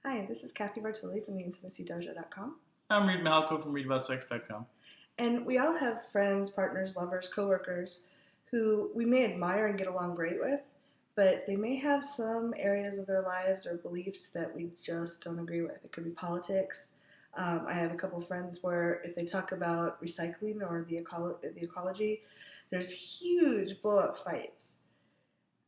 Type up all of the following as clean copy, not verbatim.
Hi, this is Cathy from theintimacydojo.com. I'm Reid from readaboutsex.com. And we all have friends, partners, lovers, coworkers who we may admire and get along great with, but they may have some areas of their lives or beliefs that we just don't agree with. It could be politics. I have a couple friends where if they talk about recycling or the ecology, there's huge blow-up fights.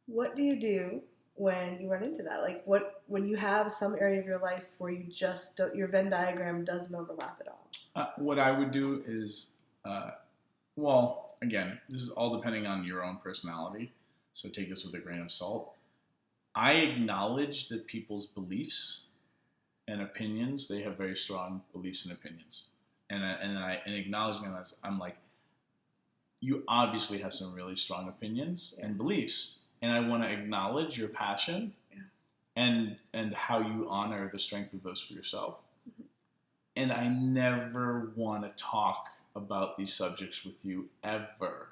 What do you do when you run into that? Like when you have some area of your life where you just don't, your Venn diagram doesn't overlap at all? What I would do is, again, this is all depending on your own personality, so take this with a grain of salt. I acknowledge that people's beliefs and opinions, they have very strong beliefs and opinions. And acknowledging them, I'm like, you obviously have some really strong opinions and beliefs. And I want to acknowledge your passion and how you honor the strength of those for yourself. Mm-hmm. And I never want to talk about these subjects with you ever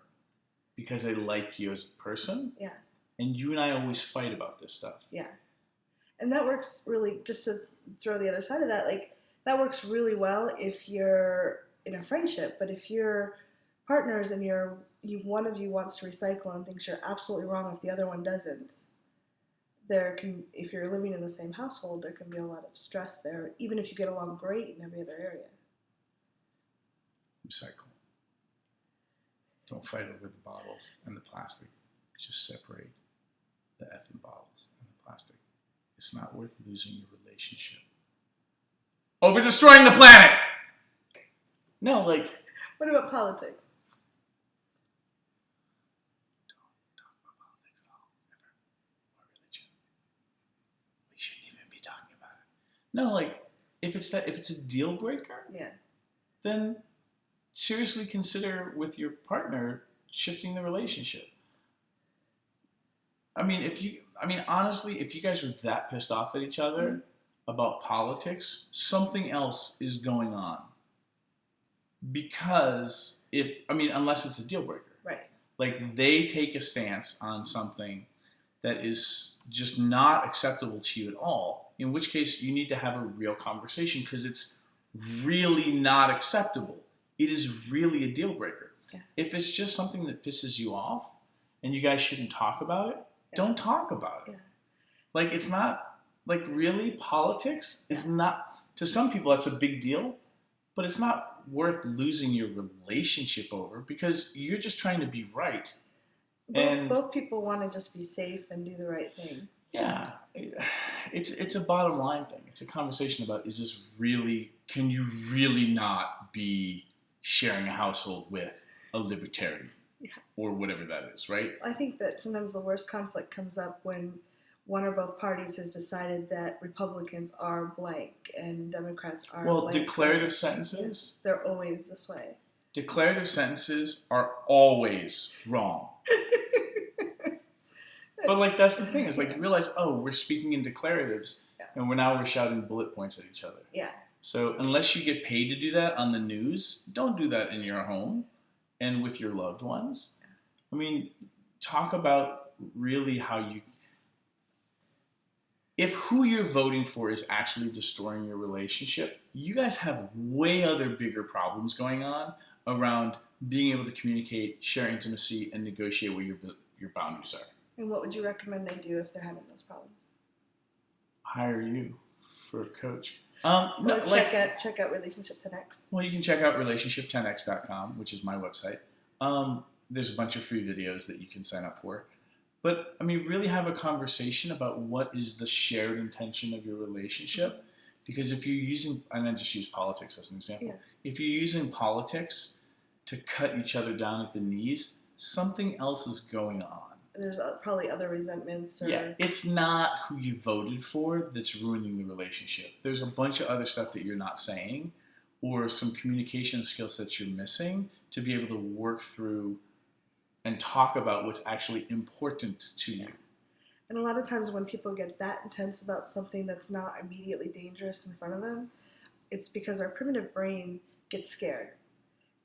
because I like you as a person. Yeah. And you and I always fight about this stuff. Yeah. And that works really, just to throw the other side of that, like that works really well if you're in a friendship, but if you're partners and one of you wants to recycle and thinks you're absolutely wrong if the other one doesn't, if you're living in the same household, there can be a lot of stress there, even if you get along great in every other area. Recycle. Don't fight over the bottles and the plastic. Just separate the effing bottles and the plastic. It's not worth losing your relationship over destroying the planet. No, like. What about politics? Don't talk about politics at all, ever. Or religion. We shouldn't even be talking about it. No, like if it's a deal breaker, then seriously consider with your partner shifting the relationship. Honestly, if you guys are that pissed off at each other about politics, something else is going on. Because unless it's a deal breaker. Right. Like they take a stance on something that is just not acceptable to you at all, in which case you need to have a real conversation because it's really not acceptable. It is really a deal breaker. Yeah. If it's just something that pisses you off and you guys shouldn't talk about it, don't talk about it. Yeah. Like it's not, like really politics is not, to some people that's a big deal, but it's not worth losing your relationship over because you're just trying to be right. Both people want to just be safe and do the right thing. Yeah. It's a bottom line thing. It's a conversation about, can you really not be sharing a household with a libertarian? Yeah. Or whatever that is, right? I think that sometimes the worst conflict comes up when one or both parties has decided that Republicans are blank and Democrats are blank. Well, declarative sentences? They're always this way. Declarative sentences are always wrong. But like that's the thing, is like you realize, we're speaking in declaratives and we're shouting bullet points at each other. Yeah. So unless you get paid to do that on the news, don't do that in your home and with your loved ones. Talk about really how if who you're voting for is actually destroying your relationship, you guys have way other bigger problems going on around being able to communicate, share intimacy, and negotiate where your boundaries are. And what would you recommend they do if they're having those problems? Hire you for a coach. Check out Relationship 10X. Well, you can check out relationship10x.com, which is my website. There's a bunch of free videos that you can sign up for. But, really have a conversation about what is the shared intention of your relationship. Because if you're using, and I just use politics as an example. Yeah. If you're using politics to cut each other down at the knees, something else is going on. There's probably other resentments. It's not who you voted for that's ruining the relationship. There's a bunch of other stuff that you're not saying or some communication skills that you're missing to be able to work through and talk about what's actually important to you. And a lot of times when people get that intense about something that's not immediately dangerous in front of them, it's because our primitive brain gets scared.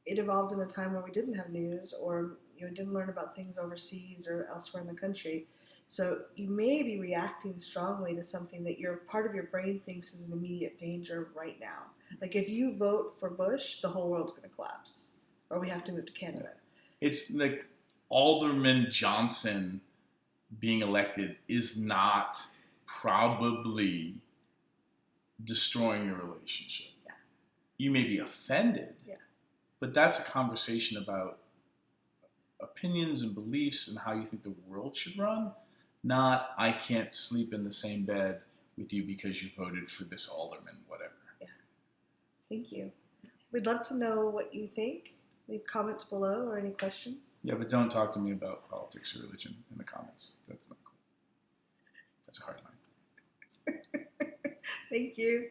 It evolved in a time where we didn't have news or didn't learn about things overseas or elsewhere in the country. So you may be reacting strongly to something that your part of your brain thinks is an immediate danger right now. Like if you vote for Bush, the whole world's going to collapse, or we have to move to Canada. It's like Alderman Johnson being elected is not probably destroying your relationship. Yeah. You may be offended, but that's a conversation about opinions and beliefs and how you think the world should run, not I can't sleep in the same bed with you because you voted for this alderman, whatever. Yeah. Thank you. We'd love to know what you think. Leave comments below or any questions. Yeah, but don't talk to me about politics or religion in the comments. That's not cool. That's a hard line. Thank you.